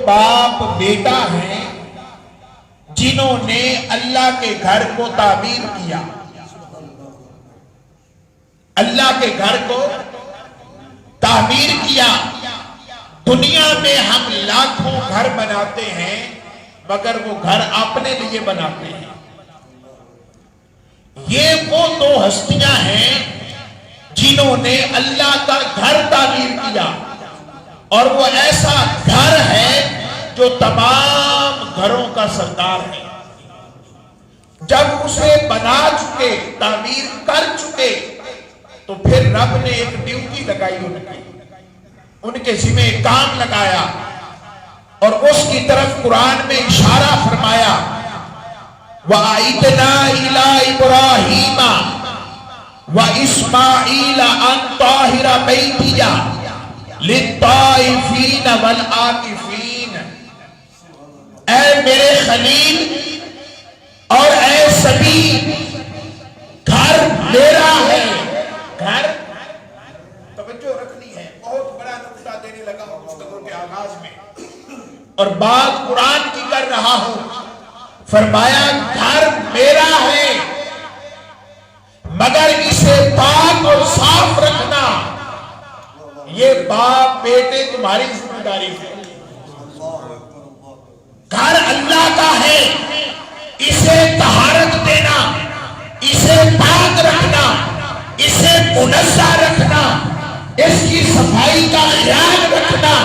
باپ بیٹا ہیں جنہوں نے اللہ کے گھر کو تعمیر کیا. اللہ کے گھر کو تعمیر کیا. دنیا میں ہم لاکھوں گھر بناتے ہیں مگر وہ گھر اپنے لیے بناتے ہیں. یہ وہ دو ہستیاں ہیں جنہوں نے اللہ کا گھر تعمیر کیا اور وہ ایسا گھر ہے جو تمام گھروں کا سردار ہے. جب اسے بنا چکے تعمیر کر چکے تو پھر رب نے ایک ڈیوٹی لگائی ان کے ذمہ کام لگایا اور اس کی طرف قرآن میں اشارہ فرمایا وَأَعِدْنَا إِلَىٰ إِبْرَاهِيمَ وَإِسْمَاعِيلَ أَن طَاهِرَ بَيْتِيَ لِلطَّائِفِينَ وَالْعَاكِفِينَ. اے میرے خلیل اور اے سبی گھر میرا ہے. گھر توجہ رکھنی ہے, بہت بڑا نقطہ دینے لگا ہوں گفتگو کے آغاز میں اور بات قرآن کی کر رہا ہوں. فرمایا گھر میرا ہے مگر اسے پاک اور صاف رکھنا یہ باپ بیٹے تمہاری ذمہ داری ہے. گھر اللہ کا ہے, اسے طہارت دینا, اسے پاک رکھنا, اسے منزہ رکھنا, اس کی صفائی کا خیال رکھنا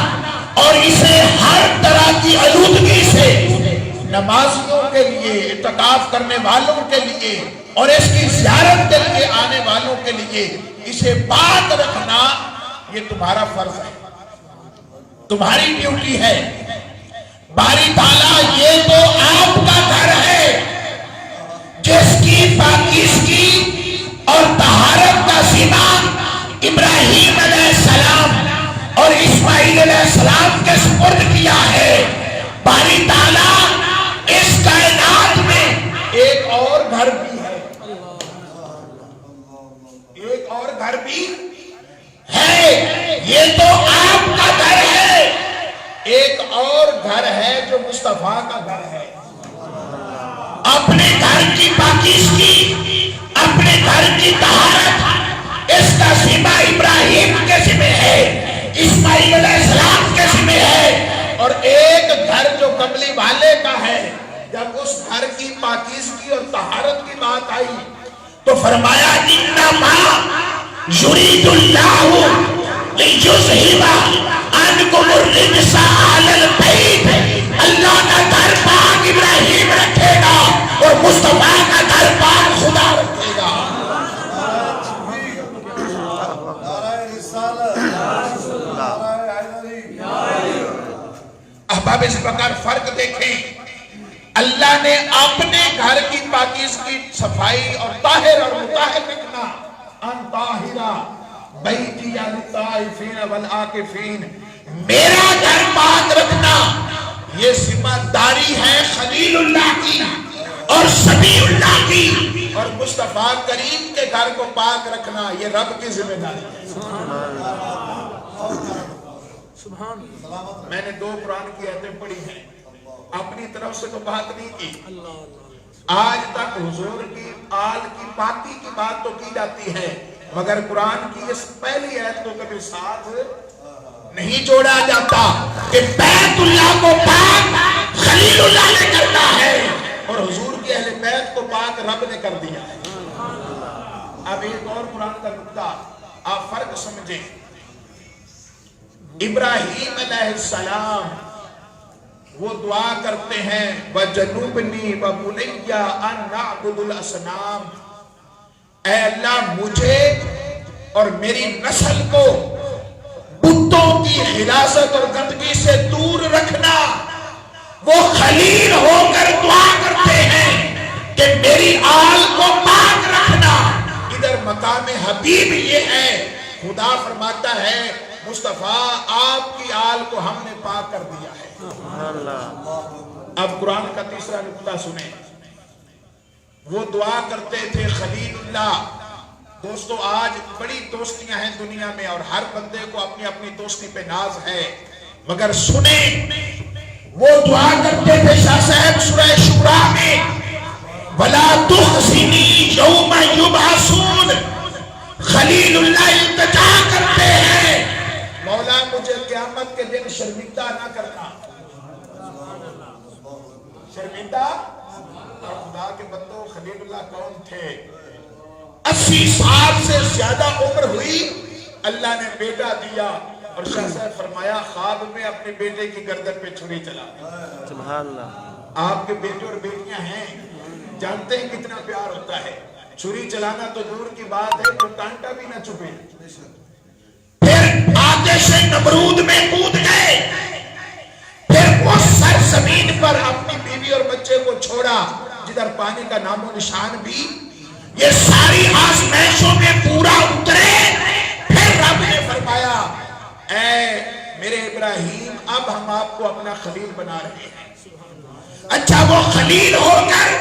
اور اسے ہر طرح کی آلودگی سے نمازیوں کے لیے, اعتکاف کرنے والوں کے لیے اور اس کی زیارت کے لیے آنے والوں کے لیے اسے پاک رکھنا یہ تمہارا فرض ہے, تمہاری ڈیوٹی ہے. باری تعالیٰ یہ تو آپ کا گھر ہے جس کی پاکیزگی اور طہارت کا ذمہ ابراہیم علیہ السلام اور اسماعیل علیہ السلام کے سپرد کیا ہے. باری تعالیٰ اس کائنات میں ایک اور گھر بھی ہے, ایک اور گھر بھی ہے. یہ تو آپ کا گھر ہے, ایک اور گھر ہے جو مصطفیٰ کا گھر ہے. اپنے گھر کی پاکیزگی, اپنے گھر کی طہارت اس کا ذمہ ابراہیم کے ذمہ ہے, اسماعیل علیہ السلام کے ذمہ ہے. اور ایک گھر جو کملی والے کا ہے, جب اس گھر کی پاکیزگی اور طہارت کی بات آئی تو فرمایا انما یرید اللہ لیذھب عنکم الرجس اہل البیت. اللہ کا گھر پاک ابراہیم رکھے گا اور مصطفیٰ کا گھر پاک خدا رکھے گا. احباب اس پرکار فرق دیکھیں. اللہ نے اپنے گھر کی پاکیزگی, صفائی اور طاہر اور مطہر رکھنا, ان طاہرہ بیتی للطائفین والعاکفین, میرا گھر پاک رکھنا یہ ذمہ داری ہے خلیل اللہ کی اور سبی اللہ کی, اور مصطفیٰ کریم کے گھر کو پاک رکھنا یہ رب کی ذمہ داری ہے. میں نے 2 قرآن کی آیتیں پڑھی ہیں, اپنی طرف سے تو بات نہیں کی. آج تک حضور کی آل کی پاکی کی بات تو کی جاتی ہے مگر قرآن کی اس پہلی آیت کو کبھی ساتھ نہیں جوڑا جاتا کہ بیت اللہ کو پاک خلیل اللہ نے کرنا ہے اور حضور کی اہل بیت کو پاک رب نے کر دیا ہے. اب ایک اور قرآن کا نقطہ آپ فرق سمجھیں. ابراہیم علیہ السلام وہ دعا کرتے ہیں وَجَنُوبْنِي وَبُنِيَّ أَن نَعْبُدُ الْأَصْنَامَ, اے اللہ مجھے اور میری نسل کو بتوں کی غلاظت اور گندگی سے دور رکھنا. وہ خلیل ہو کر دعا کرتے ہیں کہ میری آل کو پاک رکھنا. ادھر مقام حبیب یہ ہے, خدا فرماتا ہے مصطفیٰ آپ کی آل کو ہم نے پاک کر دیا ہے. اب قرآن کا تیسرا نقطہ سنیں. وہ دعا کرتے تھے خلیل اللہ. دوستو آج بڑی دوستیاں ہیں دنیا میں اور ہر بندے کو اپنی اپنی دوستی پہ ناز ہے, مگر سنیں دعا کرتے تھے شاہ صاحب سورہ شورا میں وَلَا تُخْزِنِي يَوْمَ يُبْعَثُونَ، خلیل اللہ التجا کرتے ہیں مولا مجھے قیامت کے دن شرمندہ نہ کرنا. شرمندہ. اور خدا کے بندوں خلیل اللہ کون تھے؟ 80 سال سے زیادہ عمر ہوئی، اللہ نے بیٹا دیا اور شاہ صاحب فرمایا خواب میں اپنے بیٹے کی گردن پہ چھری چلا. سبحان اللہ. آپ کے بیٹے اور بیٹیاں ہیں، جانتے ہیں کتنا پیار ہوتا ہے. چھری چلانا تو دور کی بات ہے، تو کانٹا بھی نہ چھپے. پھر آتش نمرود میں کود گئے، پھر وہ سر زمین پر اپنی بیوی اور بچے کو چھوڑا جدھر پانی کا نام و نشان بھی. یہ ساری آزمائشوں میں پورا اترے، پھر رب نے فرمایا اے میرے ابراہیم اب ہم آپ کو اپنا خلیل بنا رہے ہیں. اچھا وہ خلیل ہو کر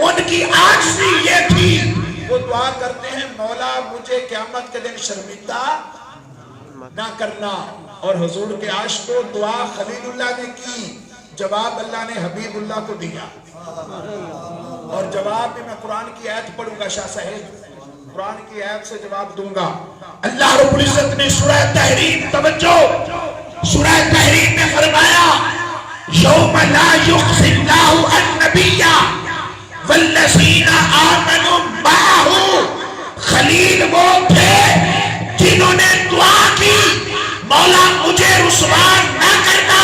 ان کی عاجزی یہ تھی، وہ دعا کرتے ہیں مولا مجھے قیامت کے دن شرمندہ نہ کرنا. اور حضور کے عاشق کو دعا خلیل اللہ نے کی، جواب اللہ نے حبیب اللہ کو دیا. اور جواب میں قرآن کی آیت پڑھوں گا شاہ صاحب، قرآن کی آیت سے جواب دوں گا. اللہ رب العزت نے سورہ تحریم، توجہ، سورہ تحریم میں فرمایا یوم لا یخزی اللہ النبی والذین آمنوا معہ. خلیل وہ تھے جنہوں نے دعا کی مولا مجھے رسوا نہ کرنا.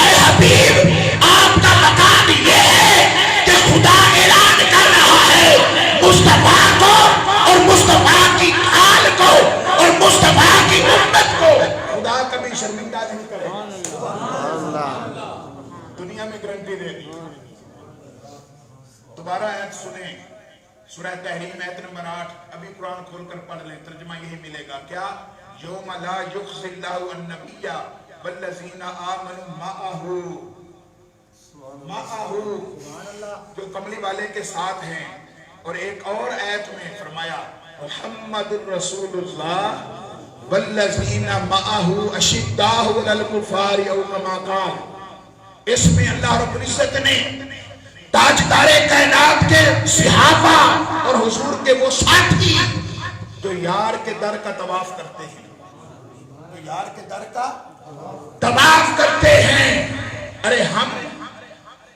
اے حبیب آپ کا مقام یہ ہے کہ خدا اعلان کر رہا ہے مصطفیٰ کو اور مصطفیٰ کی آل کو اور مصطفیٰ کی امت کو خدا کبھی شرمندہ نہیں کرے. دنیا میں گارنٹی دے دی. دوبارہ آیت سنیں، سورہ تحریم آیت نمبر 8. ابھی قرآن کھول کر پڑھ لیں، ترجمہ یہی ملے گا. کیا؟ یوم لا یخزی اللہ النبی والذین آمنوا معہ، جو کملی والے کے ساتھ ہیں. اور ایک اور آیت میں فرمایا محمد الرسول اللہ والذین معہ اشداء علی الکفار او کما قال. اس میں اللہ رب العزت نے تاجدار کائنات کے صحابہ اور حضور کے وہ ساتھی جو یار کے در کا طواف کرتے ہیں، جو یار کے در کا طواف کرتے ہیں. ارے ہم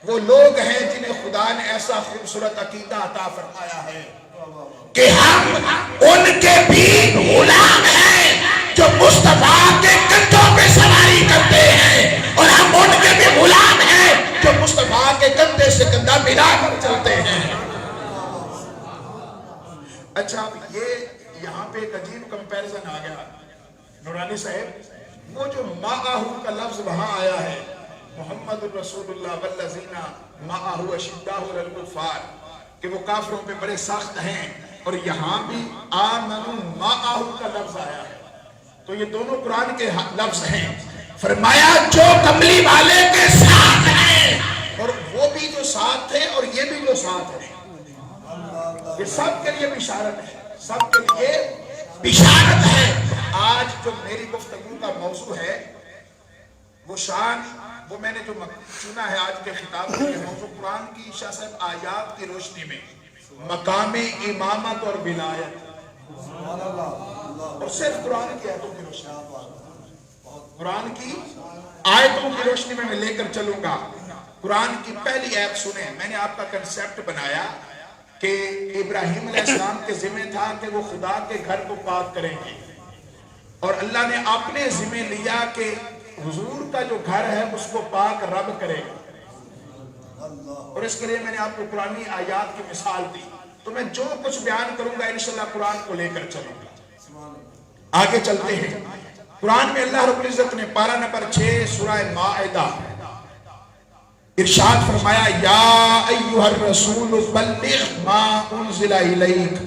وہ لوگ ہیں جنہیں خدا نے ایسا خوبصورت عقیدہ عطا فرمایا ہے کہ ہم ان کے بھی غلام ہیں جو مصطفیٰ کے کندھوں پہ سواری کرتے ہیں، اور ہم ان کے بھی غلام ہیں جو مصطفیٰ کے کندھے سے کندھا ملا کر چلتے ہیں. اچھا یہ یہاں پہ ایک عجیب کمپیریزن آ گیا نورانی صاحب. وہ جو معہ کا لفظ وہاں آیا ہے محمد الرسول اللہ والذین معہ اشداء علی الکفار، کہ وہ کافروں پہ بڑے سخت ہیں، اور یہاں بھی آمنوا معہ کا لفظ آیا ہے. تو یہ دونوں قرآن کے لفظ ہیں. فرمایا جو کملی والے کے ساتھ ہیں، اور وہ بھی جو ساتھ ہیں اور یہ بھی جو ساتھ ہیں، یہ سب کے لیے بشارت ہے، سب کے لیے بشارت ہے. آج جو میری گفتگو کا موضوع ہے وہ شان، وہ میں نے جو چنا ہے آج کے خطاب کے موضوع قرآن کی شاہ صاحب آیات کی روشنی میں مقام امامت اور ولایت، اور صرف قرآن کی آیتوں کی روشنی، قرآن کی آیتوں کی روشنی میں لے کر چلوں گا. قرآن کی پہلی آیت سنیں. میں نے آپ کا کنسیپٹ بنایا کہ ابراہیم علیہ السلام کے ذمہ تھا کہ وہ خدا کے گھر کو پاک کریں گے، اور اللہ نے اپنے ذمہ لیا کہ حضور کا جو گھر ہے اس کو پاک رب کرے گا. اور اس کے لیے میں نے آپ کو قرآنی آیات کی مثال دی. تو میں جو کچھ بیان کروں گا انشاءاللہ قرآن کو لے کر چلوں گا. آگے چلتے ہیں. قرآن میں اللہ رب العزت نے پارہ نمبر 6 سورہ مائدہ ارشاد فرمایا یا ایھا الرسول بلغ ما انزل الیک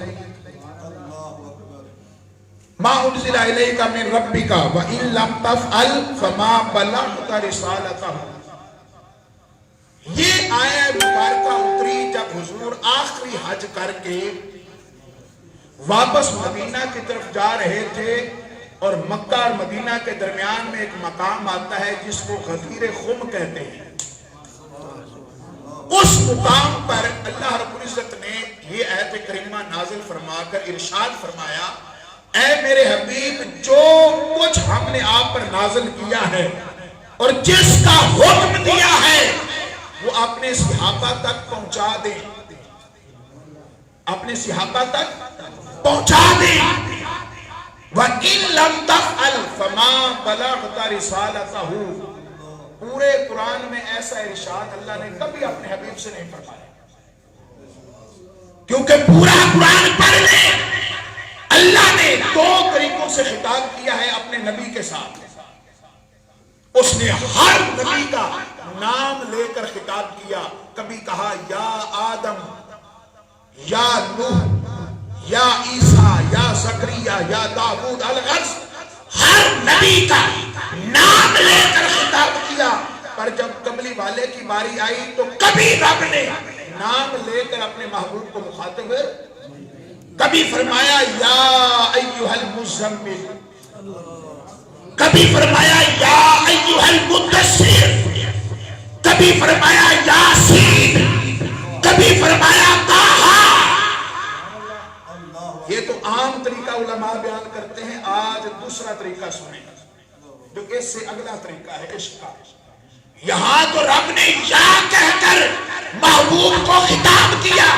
ما انزل الیک من ربک وان لم تفعل فما بلغت رسالتہ. یہ آیت مبارکہ اتری جب حضور آخری حج کر کے واپس مدینہ کی طرف جا رہے تھے، اور مکہ اور مدینہ کے درمیان میں ایک مقام آتا ہے جس کو غدیر خم کہتے ہیں. اس مقام پر اللہ رب العزت نے یہ آیت کریمہ نازل فرما کر ارشاد فرمایا، اے میرے حبیب جو کچھ ہم نے آپ پر نازل کیا ہے اور جس کا حکم دیا ہے وہ اپنے صحابہ تک پہنچا دیں، اپنے صحابہ تک پہنچا دیں۔ وَإِن لَمْ تَفْعَلْ فَمَا بَلَغْتَ رِسَالَتَهُ۔ پورے قرآن میں ایسا ارشاد اللہ نے کبھی اپنے حبیب سے نہیں فرمایا، کیونکہ پورا قرآن پڑھ لیں، اللہ نے دو طریقوں سے خطاب کیا ہے اپنے نبی کے ساتھ۔ اس نے ہر نبی کا نام لے کر خطاب کیا، کبھی کہا یا آدم، یا نوح، یا عیسیٰ، یا زکریا، یا داؤد، الغرض ہر نبی کا نام لے کر خطاب کیا۔ پر جب کملی والے کی باری آئی تو کبھی رب نے نام لے کر اپنے محبوب کو مخاطب کبھی فرمایا یا ایھا المزمل، کبھی فرمایا یا ایھا المدثر، کبھی فرمایا یاسین، کبھی فرمایا طٰہٰ۔ یہ تو عام طریقہ علماء بیان کرتے ہیں، آج دوسرا طریقہ سنیں جو اس سے اگلا طریقہ ہے عشق کا۔ یہاں تو رب نے یا کہہ کر محبوب کو خطاب کیا۔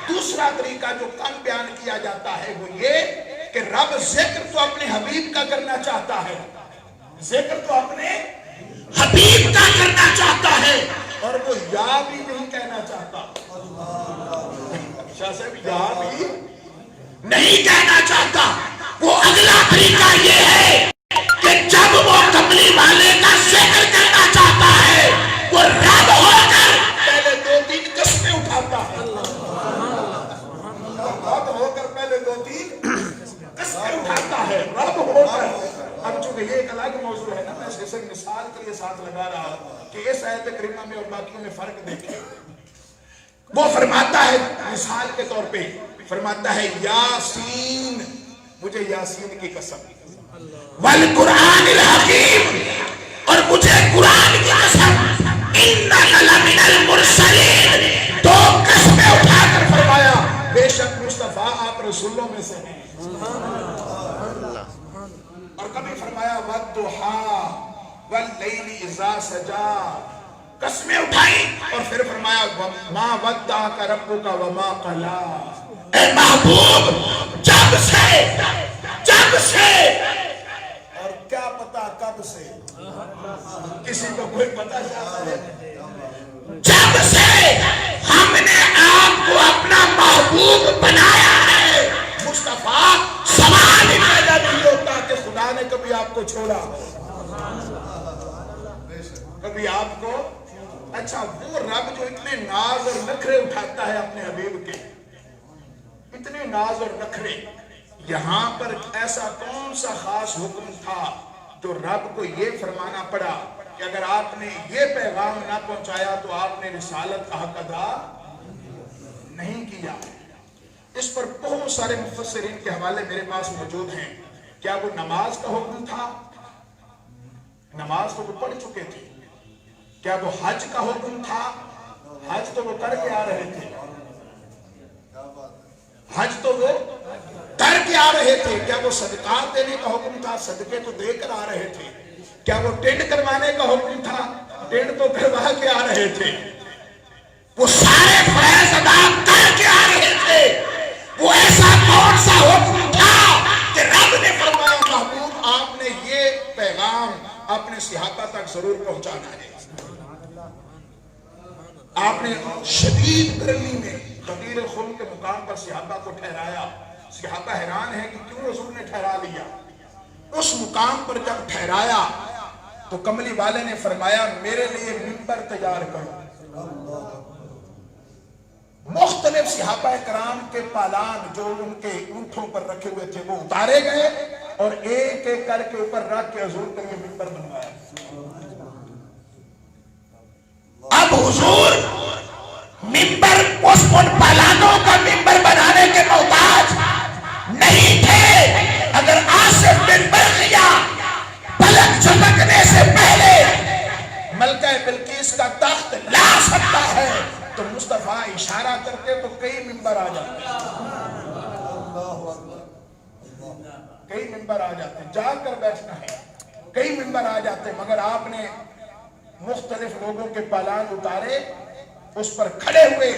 دوسرا طریقہ جو کم بیان کیا جاتا ہے وہ یہ کہ رب ذکر تو اپنے حبیب کا کرنا چاہتا ہے، ذکر تو اپنے حبیب کا کرنا چاہتا ہے، اور وہ یا بھی نہیں کہنا چاہتا، شاہ صاحب یا بھی نہیں کہنا چاہتا۔ وہ اگلا طریقہ یہ ہے کہ جب وہ کملی والے کا ذکر کرنا چاہتا ہے وہ رب ہو کر پہلے دو تین قسمیں اٹھاتا ہے، رب ہو کر پہلے دو تین قسمیں اٹھاتا ہے، رب ہو کر۔ اب چونکہ یہ ایک الگ موضوع ہے نا، میں اسے مثال کے لیے ساتھ لگا رہا ہوں کہ اس آیت کریمہ میں اور باقیوں میں فرق دیکھیں۔ وہ فرماتا ہے مثال کے طور پہ فرماتا ہے یاسین، مجھے یاسین کی قسم، والقرآن الحکیم، اور مجھے قرآن کی قسم، انک لمن المرسلین۔ دو قسمیں اٹھا کر فرمایا بے شک مصطفیٰ آپ رسولوں میں سے ہیں، اور کبھی فرمایا والضحیٰ واللیل اذا سجا، قسمیں اٹھائی، اور پھر فرمایا ما ودعک ربک وما قلی۔ اے محبوب جب سے اور کیا پتا کب سے، کسی کو کوئی پتا چاہتا ہے؟ جب سے ہم نے آپ کو اپنا محبوب بنایا ہے مصطفیٰ، سوال ہی پیدا نہیں ہوتا کہ خدا نے کبھی آپ کو چھوڑا، کبھی آپ کو۔ اچھا وہ رب جو اتنے ناز اور نخرے اٹھاتا ہے اپنے حبیب کے، اتنے ناز اور نخرے، یہاں پر ایسا کون سا خاص حکم تھا جو رب کو یہ فرمانا پڑا کہ اگر آپ نے یہ پیغام نہ پہنچایا تو آپ نے رسالت کا حق ادا نہیں کیا؟ اس پر بہت سارے مفسرین کے حوالے میرے پاس موجود ہیں۔ کیا وہ نماز کا حکم تھا؟ نماز تو وہ پڑھ چکے تھے۔ کیا وہ حج کا حکم تھا؟ حج تو وہ کر کے آ رہے تھے، حج تو وہ کر کے آ رہے تھے۔ کیا وہ صدقات دینے کا حکم تھا؟ صدقے تو دے کر آ رہے تھے۔ کیا وہ ٹینڈ کروانے کا حکم تھا؟ ٹینڈ تو کروا کے آ رہے تھے۔ وہ سارے فرائض ادا کر کے آ رہے تھے۔ وہ ایسا کون سا حکم تھا کہ رب نے فرمایا محبوب آپ نے یہ پیغام اپنے صحابہ تک ضرور پہنچانا ہے؟ آپ نے شدید گرمی میں غدیر الخون کے مقام پر صحابہ کو ٹھہرایا۔ صحابہ حیران ہیں کہ کیوں حضور نے ٹھہرا لیا۔ اس مقام پر جب ٹھہرایا تو کملی والے نے فرمایا میرے لیے منبر تیار کرو۔ مختلف صحابہ کرام کے پالان جو ان کے اونٹوں پر رکھے ہوئے تھے وہ اتارے گئے اور ایک ایک کر کے اوپر رکھ کے حضور کے لیے منبر بنوایا۔ اب حضور منبر اس ان پالانوں کا منبر بنانے کے محتاج نہیں تھے۔ اگر آصف بن برقیہ پلک جھپکنے سے پہلے ملکہ بلقیس کا تخت لا سکتا ہے تو مصطفیٰ اشارہ کرتے تو کئی ممبر آ جاتے، کئی ممبر آ جاتے، جا کر بیٹھنا ہے، کئی ممبر آ جاتے، مگر آپ نے مختلف لوگوں کے پالان اتارے، اس پر کھڑے ہوئے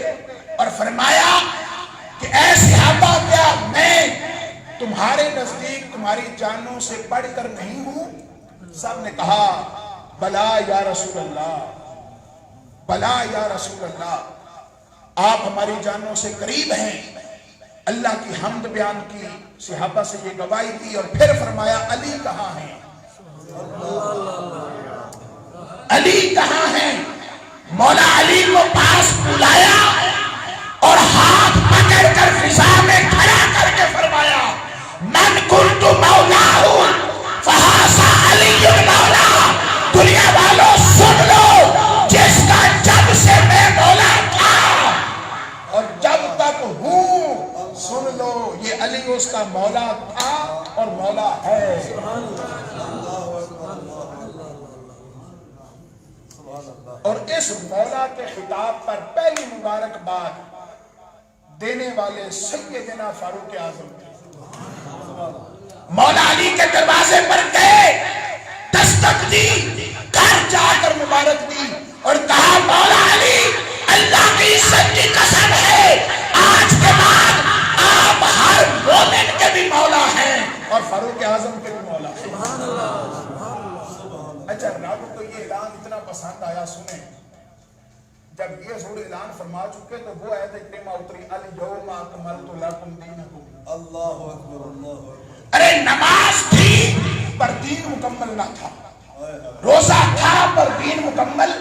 اور فرمایا کہ اے صحابہ کیا میں تمہارے نزدیک تمہاری جانوں سے بڑھ کر نہیں ہوں؟ سب نے کہا بلا یا رسول اللہ، بلا یا رسول اللہ، آپ ہماری جانوں سے قریب ہیں۔ اللہ کی حمد بیان کی، صحابہ سے یہ گواہی دی اور پھر فرمایا علی کہاں ہیں؟ علی کہاں ہیں؟ مولا علی کو پاس بلایا اور ہاتھ پکڑ کر فضا میں کھڑا کر کے فرمایا من کنت مولاہ فہذا علی مولا۔ دنیا والوں سن لو، جس کا جب سے میں مولا تھا اور جب تک ہوں، سن لو یہ علی اس کا مولا تھا اور مولا ہے۔ اور اس مولا کے خطاب پر پہلی مبارکباد دینے والے سیدنا فاروق اعظم تھے۔ مولا علی کے دروازے پر گئے، دستک دی، گھر جا کر مبارک دی اور کہا مولا علی اللہ کی عزت کی قسم ہے آج کے بعد آپ ہر مومن کے بھی مولا ہیں اور فاروق اعظم کے بھی مولا ہیں۔ اچھا رب کو یہ اعلان اتنا پسند آیا، سنیں جب یہ حضور اعلان فرما چکے تو وہ آیت کریمہ اتری الیوم اکملت لکم دینکم۔ اللہ اکبر اللہ اکبر۔ ارے نماز تھی پر دین مکمل نہ تھا، روزہ تھا پر دین مکمل،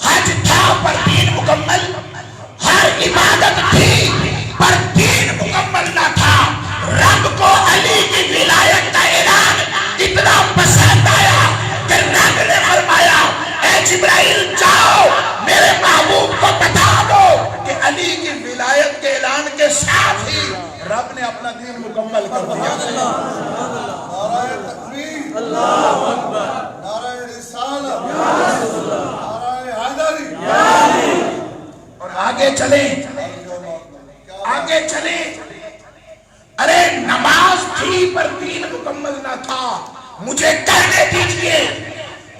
حج تھا پر دین مکمل، ہر عبادت تھی پر دین مکمل نہ تھا۔ رب کو علی کی ولایت کا اعلان اتنا پسند آیا کہ رب نے فرمایا اے جبرائیل جاؤ میرے محبوب کو بتا دو کہ علی کی ولایت کے اعلان کے ساتھ ہی رب نے اپنا دین مکمل کر دیا۔ نعرہ تکبیر، اللہ اکبر، نعرہ رسالت، نعرہ حیدری۔ اور آگے چلیں، آگے چلیں۔ ارے نماز تھی پر دین مکمل نہ تھا، مجھے کہنے دیجئے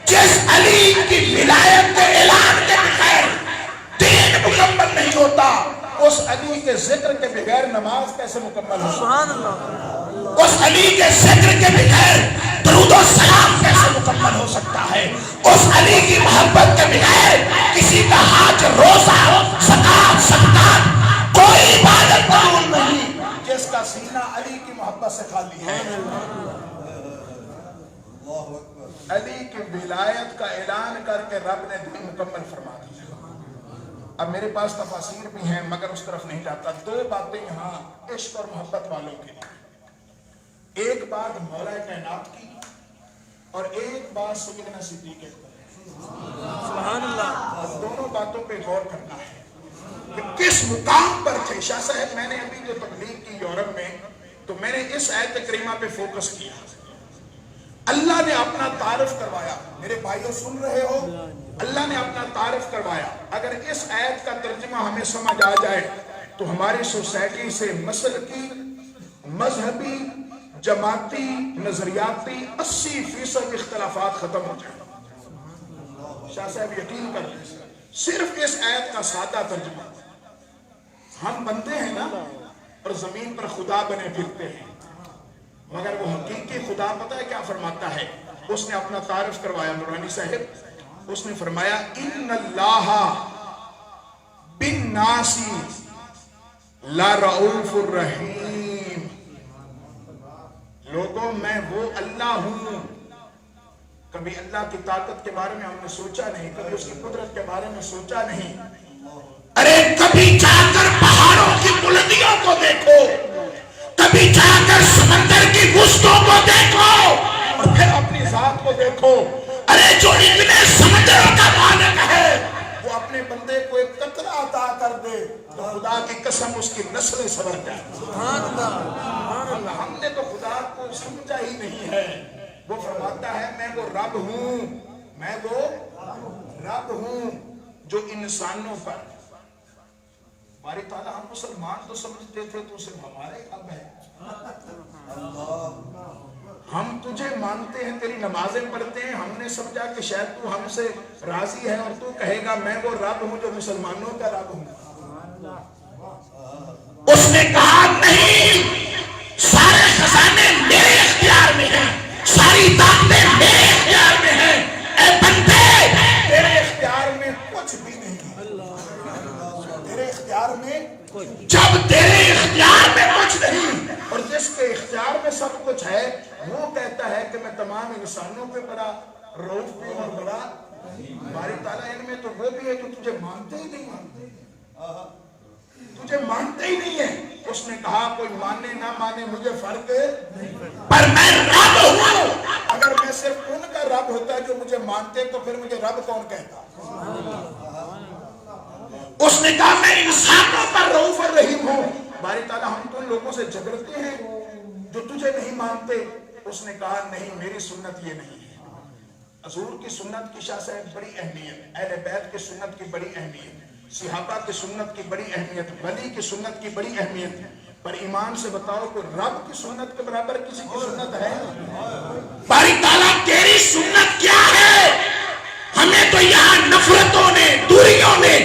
جس علی کی ولایت کے اعلان کے بغیر دین مکمل نہیں ہوتا، اس علی کے ذکر کے بغیر نماز کیسے مکمل ہو سکتی ہے؟ اس علی کے ذکر کے بغیر درود و سلام کیسے مکمل ہو سکتا ہے؟ اس علی کی محبت کے بغیر کسی کا حج، روزہ، زکات، صدقات کوئی عبادت قبول نہیں جس کا سینہ علی کی محبت سے خالی ہے۔ علی کی ولایت کا اعلان کر کے رب نے دین مکمل فرما دیا۔ اب میرے پاس تفاسیر بھی ہیں مگر اس طرف نہیں جاتا۔ دو باتیں یہاں عشق اور محبت والوں کے لیے، ایک بات مولا کائنات کی اور ایک بات سیدنا صدیق اکبر۔ سبحان اللہ۔ اب دونوں باتوں پہ غور کرنا ہے کہ کس مقام پر تھے۔ شاہ صاحب میں نے ابھی جو تبلیغ کی یورپ میں تو میں نے اس آیت کریمہ پہ فوکس کیا۔ اللہ نے اپنا تعارف کروایا، میرے بھائیوں سن رہے ہو، اللہ نے اپنا تعارف کروایا۔ اگر اس آیت کا ترجمہ ہمیں سمجھ آ جائے تو ہماری سوسائٹی سے مسلکی، مذہبی، جماعتی، نظریاتی 80% اختلافات ختم ہو جائیں۔ شاہ صاحب یقین کر لیں، صرف اس آیت کا سادہ ترجمہ۔ ہم بندے ہیں نا اور زمین پر خدا بنے پھرتے ہیں، مگر وہ حقیقی خدا پتہ ہے کیا فرماتا ہے؟ اس نے اپنا تعارف کروایا نورانی صاحب، اس نے فرمایا ان اللہ بالناس لرؤوف الرحیم۔ لوگوں میں وہ اللہ ہوں۔ کبھی اللہ کی طاقت کے بارے میں ہم نے سوچا نہیں، کبھی اس کی قدرت کے بارے میں سوچا نہیں۔ ارے کبھی جا کر پہاڑوں کی بلندیوں کو دیکھو، کبھی جا کر سمندر کی وسطوں کو دیکھو اور پھر اپنی ذات کو دیکھو۔ ارے جو اتنے سمندروں کا مالک ہے وہ اپنے بندے کو ایک قطرہ عطا کر دے تو خدا کی قسم اس کی نسلیں سنور جائیں۔ سبحان اللہ۔ ہم نے تو خدا کو سمجھا ہی نہیں ہے۔ وہ فرماتا ہے میں وہ رب ہوں، میں وہ رب ہوں جو انسانوں پر. باری تعالیٰ ہم مسلمان تو سمجھتے تھے تو صرف ہمارے رب ہے. ہم تجھے مانتے ہیں, تیری نمازیں پڑھتے ہیں, ہم نے سمجھا کہ شاید تو ہم سے راضی ہے اور تو کہے گا میں وہ رب ہوں جو مسلمانوں کا رب ہوں. اس نے کہا نہیں, سارے خزانے میرے اختیار میں ہیں, ساری طاقتیں میرے اختیار میں ہیں. اے بندے تیرے اختیار میں کچھ بھی نہیں ہے. تیرے اختیار میں جب تیرے اختیار میں کچھ نہیں اور جس کے اختیار میں سب کچھ ہے وہ کہتا ہے کہ میں تمام انسانوں پہ بڑا رؤوف بھی اور بڑا. باری تعالیٰ ان میں تو وہ بھی ہے جو تجھے مانتے ہی نہیں ہے, تجھے مانتے ہی نہیں ہے. اس نے کہا کوئی مانے نہ مانے مجھے فرق پر میں رب ہوں. اگر میں صرف ان کا رب ہوتا جو مجھے مانتے تو پھر مجھے رب کون کہتا. اس نے کہا میں انسانوں پر رؤوف الرحیم ہوں. باری تعالیٰ ہم تو ان لوگوں سے جھگڑتے ہیں جو تجھے نہیں مانتے. اس نے کہا نہیں, میری سنت یہ نہیں ہے. حضور کی سنت کی شاہ صاحب بڑی اہمیت, اہل بیت کی سنت کی بڑی اہمیت, صحابہ کی سنت کی بڑی اہمیت, ولی کی سنت کی بڑی اہمیت. پر ایمان سے بتاؤ کہ رب کی سنت کے برابر کسی کی سنت ہے؟ باری تعالیٰ تیری سنت کیا ہے؟ ہمیں تو یہاں نفرتوں نے, دوریوں نے,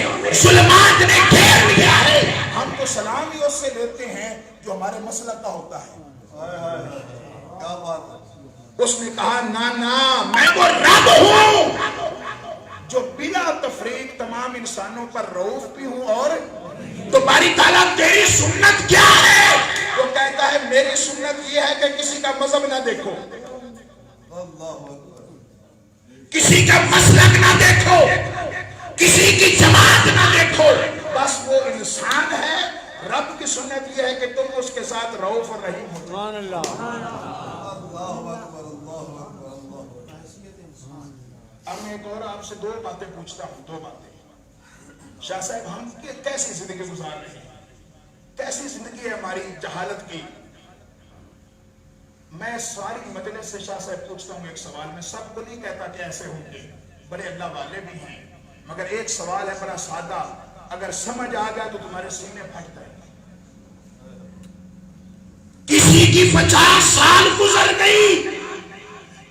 ظلمات نے گھیر لیا ہے. ہم تو سلام ہی اس سے لیتے ہیں جو ہمارے مسلک کا ہوتا ہے. کیا بات ہے. اس نے کہا نا میں وہ رب ہوں جو بلا تفریق تمام انسانوں پر رؤوف بھی ہوں. اور تو باری تعالیٰ تیری سنت کیا ہے؟ وہ کہتا ہے میری سنت یہ ہے کہ کسی کا مذہب نہ دیکھو, کسی کا مسلک نہ دیکھو, کسی کی جماعت نہ دیکھو, بس وہ انسان ہے. رب کی سنت یہ ہے کہ تم اس کے ساتھ رؤوف اور رحیم ہو. سبحان اللہ. اب میں ایک اور آپ سے دو باتیں پوچھتا ہوں, دو باتیں. شاہ صاحب ہم کیسی زندگی گزار رہے ہیں, کیسی زندگی ہے ہماری جہالت کی. میں ساری مجلس سے شاہ صاحب پوچھتا ہوں ایک سوال. میں سب کو نہیں کہتا کہ ایسے ہوں گے, بڑے اللہ والے بھی ہیں, مگر ایک سوال ہے بڑا سادہ, اگر سمجھ آ گیا تو تمہارے سینے پھٹ جائے. کسی کی 50 سال گزر گئی,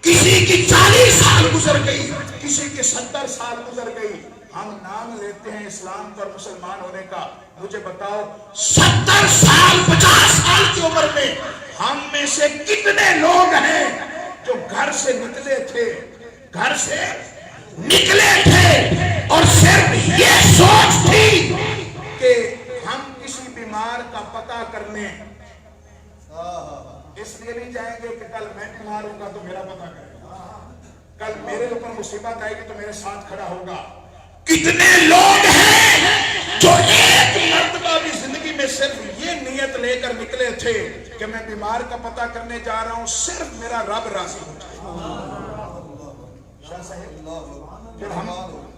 کسی کی 40 سال گزر گئی, کسی کی 70 سال گزر گئی. ہم نام لیتے ہیں اسلام پر مسلمان ہونے کا. مجھے بتاؤ 70 سال 50 سال کی عمر میں ہم میں سے کتنے لوگ ہیں جو گھر سے نکلے تھے اور صرف یہ سوچ تھی کہ ہم کسی بیمار کا پتہ کرنے اس لیے نہیں جائیں گے کہ کل میں بیمار ہوں گا تو میرا پتہ کرے گا, کل میرے اوپر مصیبت آئے گی تو میرے ساتھ کھڑا ہوگا. کتنے لوگ ہیں جو ایک مرتبہ بھی زندگی میں صرف یہ نیت لے کر نکلے تھے کہ میں بیمار کا پتہ کرنے جا رہا ہوں, صرف میرا رب راضی ہو جائے. شاہ صاحب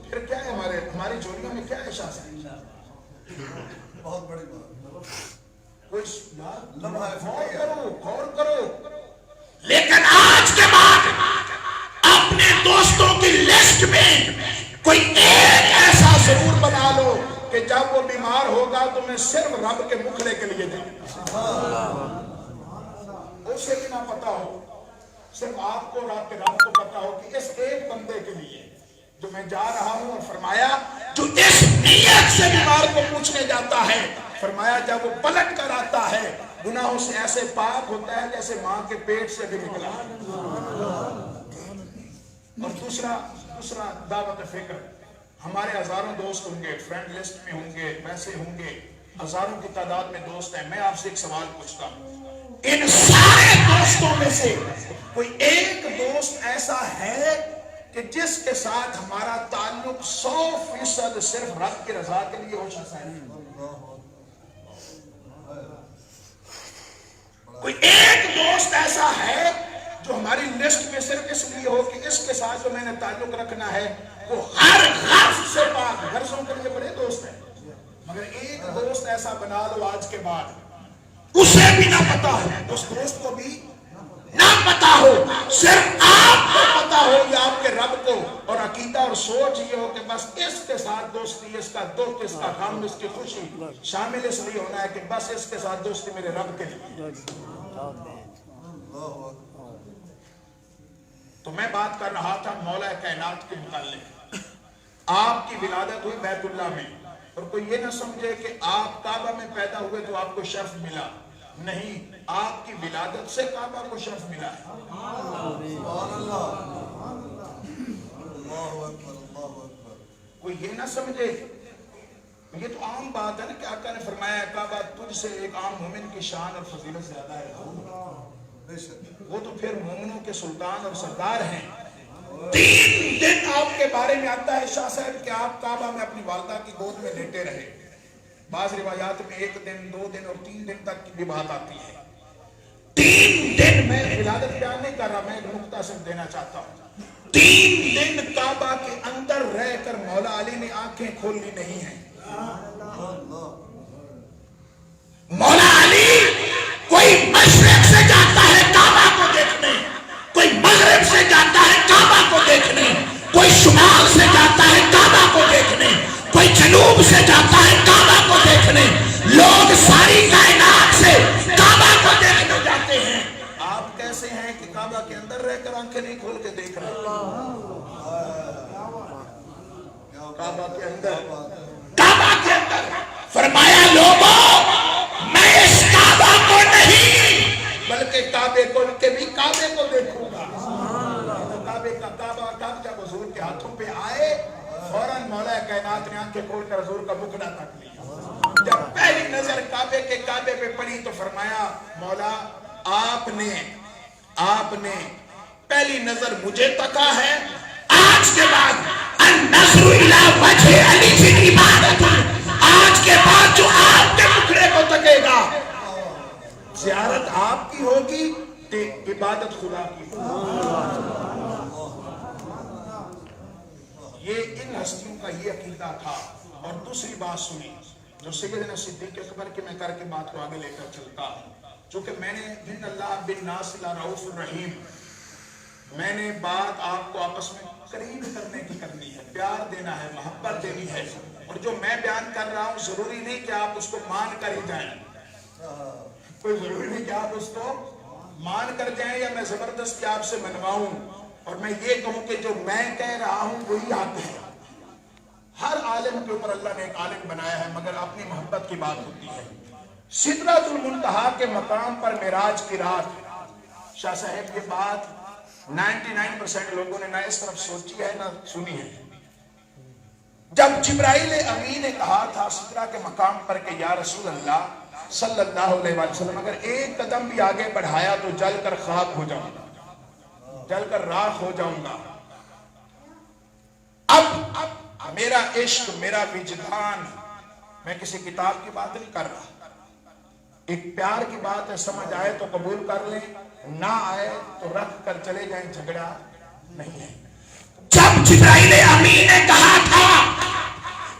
پھر کیا ہے ہماری جوڑیوں میں کیا ہے شاہ صاحب؟ بہت بڑی بات. غور کرو. لیکن آج کے بعد اپنے دوستوں کی لسٹ میں کوئی ایک ایسا ضرور بنا لو کہ جب وہ بیمار ہوگا تو میں صرف رب کے مکھڑے کے لیے جاؤں. اسے بھی نہ پتا ہو, صرف آپ کو رب کو پتا ہو کہ اس ایک بندے کے لیے جو میں جا رہا ہوں. اور فرمایا جو اس نیت سے بیمار کو پوچھنے جاتا ہے, فرمایا جب وہ پلٹ کر آتا ہے گناہوں سے ایسے پاک ہوتا ہے جیسے ماں کے پیٹ سے بھی نکلا. اور دوسرا دعوت فکر. ہمارے ہزاروں دوست ہوں گے, فرینڈ لسٹ میں ہوں گے, ویسے ہوں گے, ہزاروں کی تعداد میں دوست ہیں. میں آپ سے ایک سوال پوچھتا ہوں, ان سارے دوستوں میں سے کوئی ایک دوست ایسا ہے کہ جس کے ساتھ ہمارا تعلق 100% صرف رب کی رضا کے لیے ہو سکتا ہے؟ کوئی ایک دوست ایسا ہے جو ہماری لسٹ میں صرف اس لیے ہو کہ اس کے ساتھ جو میں نے تعلق رکھنا ہے وہ ہر غرض سے پاک. غرضوں کے لیے بڑے دوست ہیں, مگر ایک دوست ایسا بنا لو آج کے بعد, اسے بھی نہ پتا ہو, اس دوست کو بھی نہ پتا ہو, صرف آپ کو پتا ہو یا آپ کے رب کو, اور عقیدہ اور سوچ یہ ہو کہ بس اس کے ساتھ دوستی، اس کا دکھ، اس کا غم، اس کی خوشی شامل اس لیے ہونا ہے کہ بس اس کے ساتھ دوستی میرے رب کے لیے. تو میں بات کر رہا تھا مولا کائنات کے متعلق. آپ کی ولادت ہوئی بیت اللہ میں، اور کوئی یہ نہ سمجھے کہ آپ کعبہ میں پیدا ہوئے تو آپ کو شرف ملا. نہیں، آپ کی ولادت سے کعبہ کو شرف ملا ہے. کوئی یہ نہ سمجھے، یہ تو عام بات ہے نا کہ آقا نے فرمایا کعبہ تجھ سے ایک عام مومن کی شان اور فضیلت زیادہ ہے. وہ تو پھر مومنوں کے سلطان اور سردار ہیں. 3 دن آپ کے بارے میں آتا ہے شاہ صاحب کہ آپ کعبہ میں اپنی والدہ کی گود میں لیٹے رہے. بعض روایات میں 1 دن 2 دن اور 3 دن تک کی بھی بات آتی ہے. 3 دن میں ولادت بیان نہیں کر رہا، میں ایک نقطہ صرف دینا چاہتا ہوں. 3 دن کعبہ کے اندر رہ کر مولا علی نے آنکھیں کھولی نہیں ہیں. مولا علی کوئی مشرق سے جاتا ہے کعبہ کو دیکھنے، کوئی مغرب سے جاتا ہے کعبہ کو دیکھنے، کوئی شمال سے جاتا ہے کعبہ کو دیکھنے، کوئی جنوب سے جاتا ہے کعبہ کو دیکھنے. لوگ ساری کائنات سے کعبہ کو دیکھنے جاتے ہیں. آپ کیسے ہیں کہ کعبہ کے اندر رہ کر آنکھیں نہیں کھول کے دیکھ رہے؟ کعبہ کے اندر فرمایا لوگوں میں اس کعبہ کو نہیں بلکہ کعبے کو دیکھوں گا. کعبے کا کعبہ کب جب حضور کے ہاتھوں پہ آئے فوراً مولا کائنات نے آنکھیں کھول کر حضور کا مکھڑا تک لیا. جب پہلی نظر کعبے پہ پڑی تو فرمایا مولا آپ نے پہلی نظر مجھے تکا ہے، آج کے بعد النظر الی وجہ علی فی عبادت، آج کے بعد جو آپ کے مکھڑے کو تکے گا زیارت آپ کی ہوگی، عبادت خدا کی ہوگی. یہ ان ہستیوں کا یہ عقیدہ تھا. اور دوسری بات سنی جو سیدنا صدیق اکبر کے میں کر کے بات کو آگے لے کر چلتا ہوں. چونکہ میں نے ان اللہ بالناس رؤوف الرحیم، میں نے بات آپ کو آپس میں قریب کرنے کی کرنی ہے، پیار دینا ہے، محبت دینی ہے. اور جو میں بیان کر رہا ہوں ضروری نہیں کہ آپ اس کو مان کر ہی جائیں، کوئی ضروری نہیں کہ آپ اس کو مان کر جائیں یا میں زبردستی آپ سے منواؤں اور میں یہ کہوں کہ جو میں کہہ رہا ہوں وہی آپ ہے. ہر عالم کے اوپر اللہ نے ایک عالم بنایا ہے مگر اپنی محبت کی بات ہوتی ہے. سدرۃ المنتہا کے مقام پر معراج کی رات، شاہ صاحب یہ بات 99% لوگوں نے نہ اس طرف سوچی ہے نہ سنی ہے. جب جبرائیل امین نے کہا تھا سدرہ کے مقام پر کہ یا رسول اللہ صلی اللہ علیہ وسلم اگر ایک قدم بھی آگے بڑھایا تو جل کر خاک ہو جاؤں گا، جل کر راکھ ہو جاؤں گا. اب میرا عشق، میرا وجدان، میں کسی کتاب کی بات نہیں کر رہا، ایک پیار کی بات ہے. سمجھ آئے تو قبول کر لیں، نہ آئے تو رکھ کر چلے جائیں، جھگڑا نہیں ہے. جب جبرائیل امین نے کہا تھا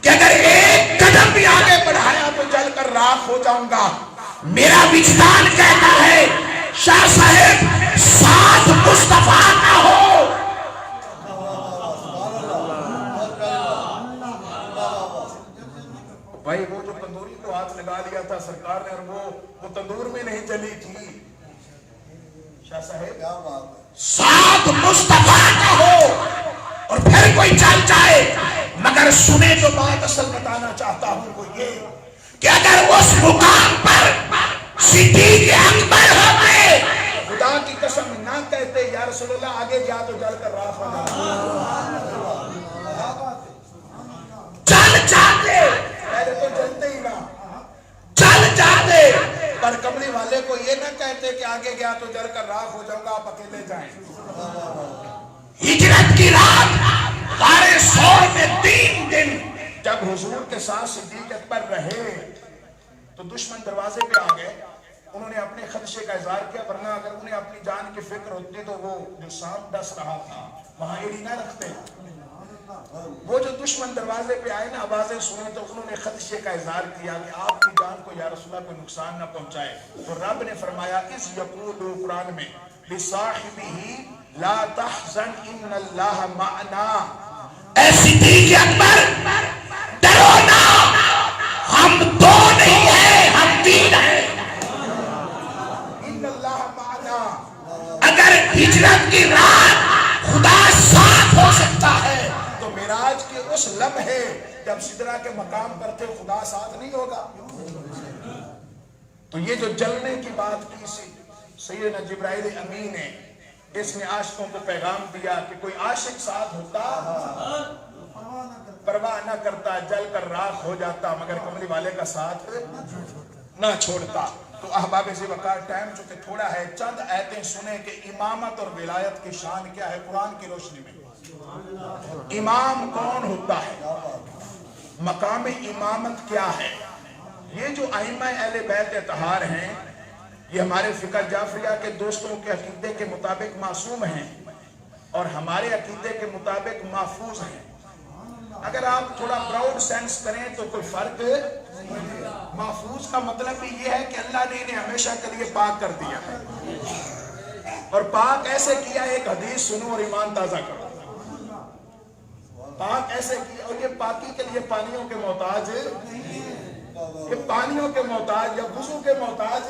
کہ اگر ایک قدم بھی آگے بڑھایا تو جل کر راکھ ہو جاؤں گا، میرا وجدان کہتا ہے شاہ صاحب ساتھ مصطفیٰ نہ ہو. بھائی وہ جو تندوری کو ہاتھ لگا لیا تھا سرکار نے اور وہ تندور میں نہیں جلی تھی. شاہ صاحب ساتھ مصطفیٰ نہ ہو اور پھر کوئی چل جائے، مگر سنے جو بات اصل بتانا چاہتا ہوں وہ یہ کہ اگر اس مقام پر صدیق اکبر ہوتے خدا کی قسم نہ کہتے یا رسول اللہ آگے جا تو جل کر راکھ ہو چل جاتے، پہلے تو جلتے ہی نہ چل جاتے، پر کملی والے کو یہ نہ کہتے کہ آگے گیا تو جل کر راکھ ہو جاؤں گا، آپ اکیلے جائیں. ہجرت کی رات غار ثور میں 3 دن جب حضور کے ساتھ صدیق اکبر رہے تو دشمن دروازے پہ آ گئے. انہوں نے اپنے خدشے کا اظہار کیا، ورنہ اگر انہیں اپنی جان کی فکر ہوتی تو وہ جو سانپ ڈس رہا تھا وہاں ایڑی نہ رکھتے. وہ جو دشمن دروازے پہ آئے نا آوازیں سنیں تو انہوں نے خدشے کا اظہار کیا کہ آپ کی جان کو یا رسول اللہ کوئی نقصان نہ پہنچائے. تو رب نے فرمایا اس یقول قرآن میں لصاحبہ لا تحزن ان اللہ معنا، اے صدیق اکبر ڈرو نہ، ہم دو نہیں ہیں، ہم تین ہیں. ان اللہ معنا. اگر ہجرت کی رات خدا ساتھ ہو سکتا ہے تو معراج کے اس لمحے جب سدرہ کے مقام پر تھے خدا ساتھ نہیں ہوگا؟ تو یہ جو جلنے کی بات کی سیدنا جبرائیل امین نے، اس نے عاشقوں کو پیغام دیا کہ کوئی عاشق ساتھ ہوتا پرواہ نہ کرتا، جل کر راکھ ہو جاتا، مگر کملی والے کا ساتھ نہ چھوڑتا. تو احباب ذی وقار ٹائم چونکہ تھوڑا ہے، چند آیتیں سنیں کہ امامت اور ولایت کی شان کیا ہے قرآن کی روشنی میں. امام کون ہوتا ہے؟ مقام امامت کیا ہے؟ یہ جو ائمہ اہل بیت اطہار ہیں، یہ ہمارے فقہ جعفریہ کے دوستوں کے عقیدے کے مطابق معصوم ہیں اور ہمارے عقیدے کے مطابق محفوظ ہیں. اگر آپ تھوڑا براؤڈ سینس کریں تو کوئی فرق. محفوظ کا مطلب بھی یہ ہے کہ اللہ نے انہیں ہمیشہ کے لیے پاک کر دیا ہے، اور پاک ایسے کیا، ایک حدیث سنو اور ایمان تازہ کرو. پاک ایسے کیا، اور یہ پاکی کے لیے پانیوں کے محتاج، یہ پانیوں کے محتاج یا وضو کے محتاج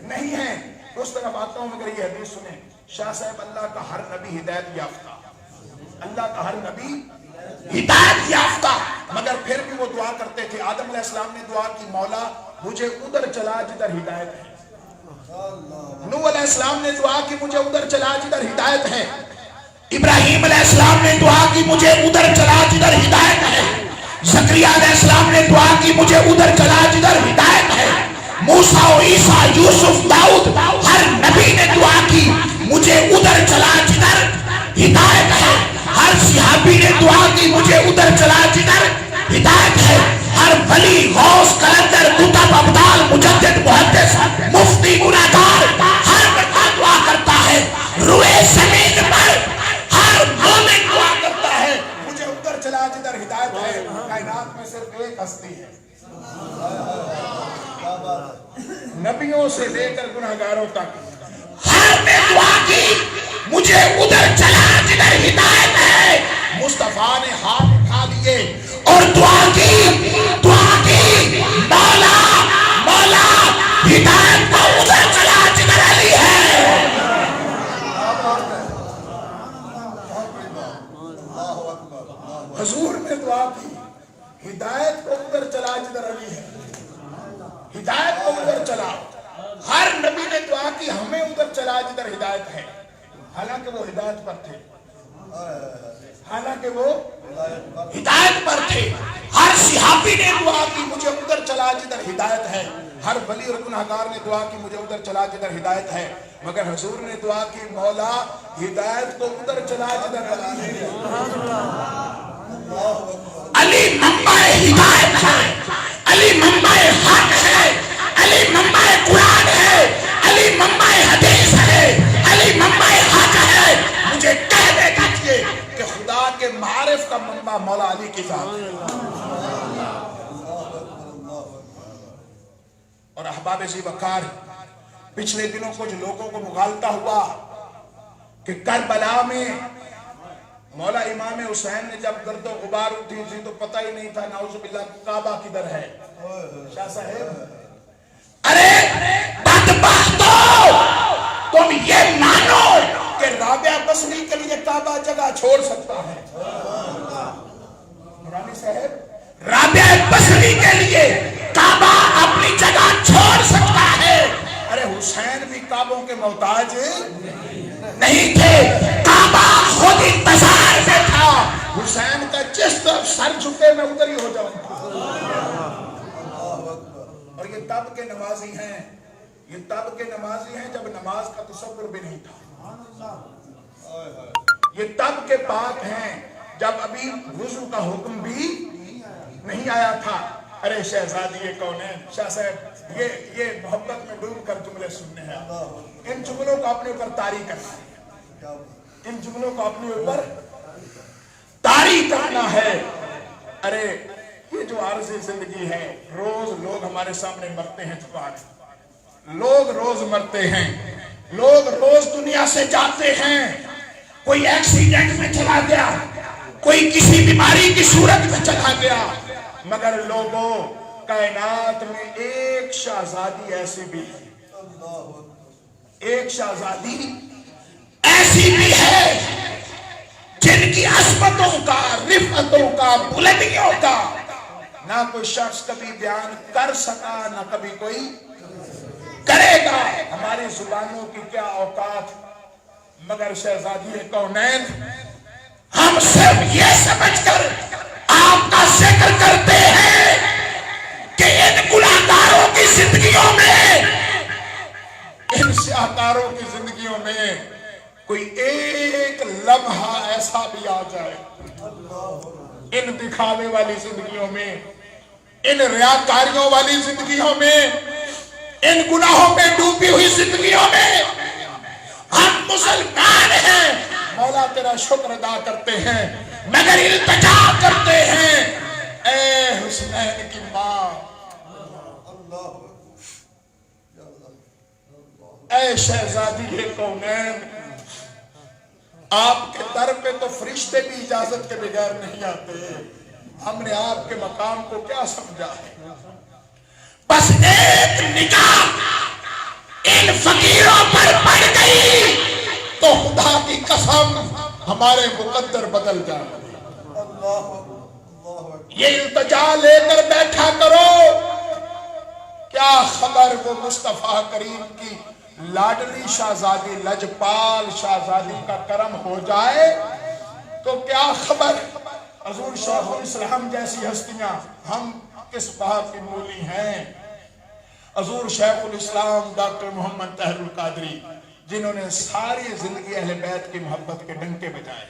نہیں ہیں. اس طرف آتا ہوں مگر یہ حدیث سنیں. شاہ صاحب اللہ کا ہر نبی ہدایت یافتہ، اللہ کا ہر نبی ہدایت یافتہ، مگر پھر بھی وہ دعا کرتے تھے. آدم علیہ السلام نے دعا کی مولا مجھے ادھر چلا جدھر ہدایت ہے. نوح علیہ السلام نے دعا کی مجھے ادھر چلا جدھر ہدایت ہے. ابراہیم علیہ السلام نے دعا کی مجھے ادھر چلا جدھر ہدایت ہے. زکریا علیہ السلام نے دعا کی مجھے ادھر چلا جدھر ہدایت ہے. موسیٰ و عیسیٰ، یوسف، داؤد، ہر نبی نے دعا کی مجھے ادھر چلا جدھر ہدایت ہے. ہر صحابی نے دعا کی مجھے ادھر چلا جدھر ہدایت ہے. ہر ولی، غوث، قلندر، قطب، ابدال، مجدد، محدث، مفتی، گناہگار، ہر بندہ دعا کرتا ہے. روئے زمین پر ہر مومن دعا کرتا ہے مجھے ادھر چلا جدھر ہدایت ہے. کائنات میں صرف ایک ہستی ہے، نبیوں سے لے کر گناہگاروں تک ہر نے دعا کی مجھے ادھر چلا جدھر ہدایت ہے. مصطفیٰ نے ہاتھ اٹھا لیے اور دعا کی مولا مولا ہدایت کو ادھر چلا جدھر علی ہے. حضور نے دعا کی ہدایت کو ادھر چلا جدھر علی ہے. ہدایت کو ادھر چلا. ہر نبی نے دعا کی ہمیں ادھر چلا جدھر ہدایت ہے. حالانکہ وہ ہدایت پر تھے، حالانکہ وہ ہدایت پر تھے. ہر صحابی نے دعا کی مجھے ادھر چلا جدھر ہدایت ہے. ہر ولی اور گناہگار نے دعا کی مجھے ادھر چلا جدھر ہدایت ہے. مگر حضور نے دعا کی مولا ہدایت کو ادھر چلا جدھر علی ہے. علی منبع ہدایت ہے، علی منبع حق ہے، علی منبع قرآن ہے، علی منبع حدیث ہے، علی منبع حق ہے. مجھے کہنے دیجئے کہ خدا کے معارف کا منبع مولا علی کی ذات ہے. اور احباب ذی وقار پچھلے دنوں کچھ لوگوں کو مغالطہ ہوا کہ کربلا میں مولا امام حسین نے جب گرد و غبار اٹھی تھی تو پتہ ہی نہیں تھا نعوذ باللہ کعبہ کدھر ہے. شاہ صاحب ارے بدبختو، تم یہ مانو کہ رابعہ بصری کے لیے کعبہ جگہ چھوڑ سکتا ہے. نورانی صاحب رابعہ بصری کے لیے کعبہ اپنی جگہ چھوڑ سکتا ہے. ارے حسین بھی کعبوں کے محتاج نہیں تھے، کعبہ خود انتظار میں تھا. حسین کا جس طرف سر جھکے میں ادھر ہی ہو جاؤں. اور یہ تب کے نمازی ہیں، یہ تب کے نمازی ہیں جب نماز کا تصور بھی نہیں تھا. یہ تب کے پاک ہیں جب ابھی وضو کا حکم بھی نہیں آیا تھا. ارے شہزادی یہ کون ہے؟ شاہ صاحب یہ محبت میں ڈوب کر جملے سننے ہیں. ان جملوں کو اپنے اوپر طاری کرنا ہے، ان جملوں کو اپنے اوپر طاری کرنا ہے. ارے یہ جو عارضی زندگی ہے، روز لوگ ہمارے سامنے مرتے ہیں چھپانے، لوگ روز مرتے ہیں، لوگ روز دنیا سے جاتے ہیں. کوئی ایکسیڈنٹ میں چلا گیا، کوئی کسی بیماری کی صورت میں چلا گیا، مگر لوگوں کائنات میں ایک شہزادی ایسی بھی ہے، ایک شہزادی ایسی بھی ہے جن کی عظمتوں کا، رفتوں کا، بلندیوں کا نہ کوئی شخص کبھی بیان کر سکا، نہ کبھی کوئی کرے گا۔ ہماری زبانوں کی کیا اوقات، مگر شہزادی کونین ہم صرف یہ سمجھ کر آپ کا ذکر کرتے ہیں کہ ان گناہگاروں کی زندگیوں میں، ان سیاہکاروں کی زندگیوں میں کوئی ایک لمحہ ایسا بھی آ جائے، ان دکھاوے والی زندگیوں میں، ان ریاکاریوں والی زندگیوں میں، ان گناہوں میں ڈوبی ہوئی زندگیوں میں ہم مسلمان ہیں، مولا تیرا شکر ادا کرتے ہیں، مگر التجا کرتے ہیں اے حسنین کی ماں، اے شہزادی کونین، آپ کے در پہ تو فرشتے بھی اجازت کے بغیر نہیں آتے، ہم نے آپ کے مقام کو کیا سمجھا ہے؟ بس ایک نگاہ ان فقیروں پر پڑ گئی تو خدا کی قسم ہمارے مقدر بدل جائے۔ یہ التجا لے کر بیٹھا کرو، کیا خبر وہ مصطفیٰ کریم کی لاڈلی شہزادی لجپال شہزادی کا کرم ہو جائے تو کیا خبر حضور شیخ الاسلام جیسی ہستیاں، ہم کس بات کی مولی ہیں، حضور شیخ الاسلام ڈاکٹر محمد طاہر القادری جنہوں نے ساری زندگی اہل بیت کی محبت کے ڈنکے بجائے،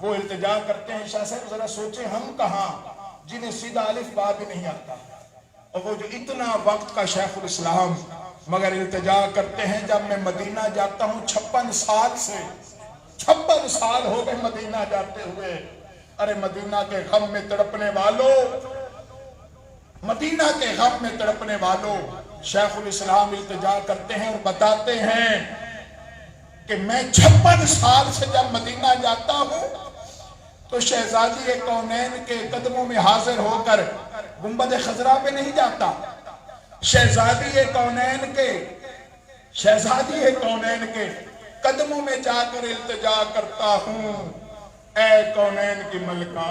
وہ التجا کرتے ہیں شاہ صاحب ذرا سوچیں ہم کہاں جنہیں سیدھا الف با بھی نہیں آتا، اور وہ جو اتنا وقت کا شیخ الاسلام مگر التجا کرتے ہیں۔ جب میں مدینہ جاتا ہوں 56 سال سے، 56 سال ہو گئے مدینہ جاتے ہوئے، ارے مدینہ کے غم میں تڑپنے والوں، مدینہ کے غم میں تڑپنے والوں، شیخ الاسلام التجا کرتے ہیں اور بتاتے ہیں کہ میں 56 سال سے جب مدینہ جاتا ہوں تو شہزادی کونین کے قدموں میں حاضر ہو کر گنبد خضرا پہ نہیں جاتا، شہزادی کونین کے قدموں میں جا کر التجا کرتا ہوں، اے کونین کی ملکہ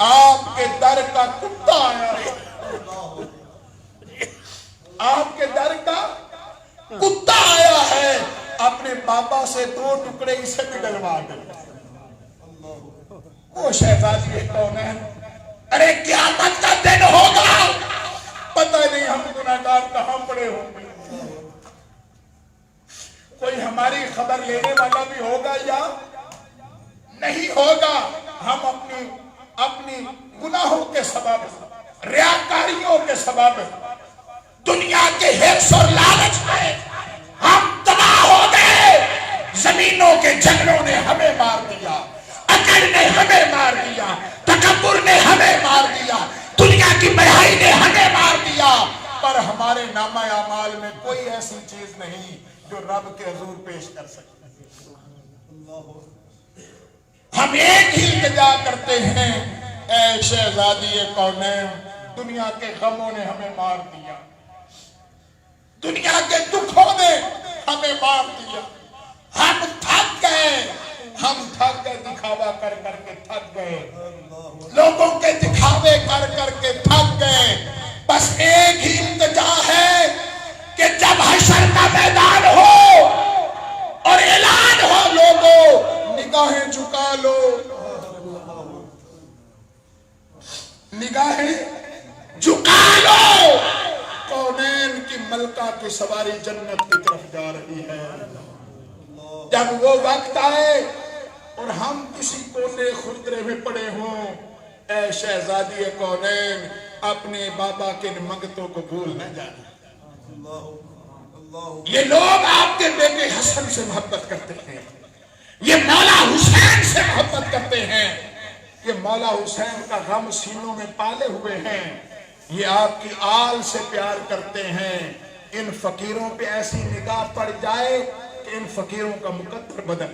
آپ کے در کا کتا آیا ہے، آپ کے در کا کتا آیا ہے، اپنے بابا سے 2 ٹکڑے اسے بھی ڈلوا دے۔ وہ شہزادی کونین، ارے قیامت کا دن ہوگا، پتہ نہیں ہم گناہگار کہاں پڑے ہوں گے، کوئی ہماری خبر لینے والا بھی ہوگا یا نہیں ہوگا، ہم اپنی گناہوں کے سبب، ریاکاریوں کے سبب، دنیا کے حرص اور لالچ میں ہم تباہ ہو گئے، زمینوں کے جنگلوں نے ہمیں مار دیا، اکڑ نے ہمیں مار دیا، تکبر نے ہمیں مار دیا، دنیا کی بڑائی نے ہمیں مار دیا، پر ہمارے نامہ اعمال میں کوئی ایسی چیز نہیں جو رب کے حضور پیش کر سکتے۔ ہم ایک ہی التجا کرتے ہیں، اے شہزادی کونین، دنیا کے غموں نے ہمیں مار دیا، دنیا کے دکھوں نے ہمیں مار دیا، ہم تھک گئے، دکھاوا کر کر کے تھک گئے، لوگوں کے دکھاوے کر کر کے تھک گئے، بس ایک ہی التجا ہے کہ جب حشر کا میدان ہو اور اعلان ہو، لوگوں نگاہیں جھکا لو، نگاہیں جھکا لو، کونین کی ملکہ کی سواری جنت کی طرف جا رہی ہے۔ جب وہ وقت آئے اور ہم کسی کونے خردرے میں پڑے ہوں، اے شہزادی کونین اپنے بابا کے منگتوں کو بھول نہ جانا۔ یہ لوگ آپ کے بیٹے حسن سے محبت کرتے ہیں، یہ مولا حسین سے محبت کرتے ہیں، یہ مولا حسین کا غم سینوں میں پالے ہوئے ہیں، یہ آپ کی آل سے پیار کرتے ہیں۔ ان فقیروں پہ ایسی نگاہ پڑ جائے کہ ان فقیروں کا مقدر بدل۔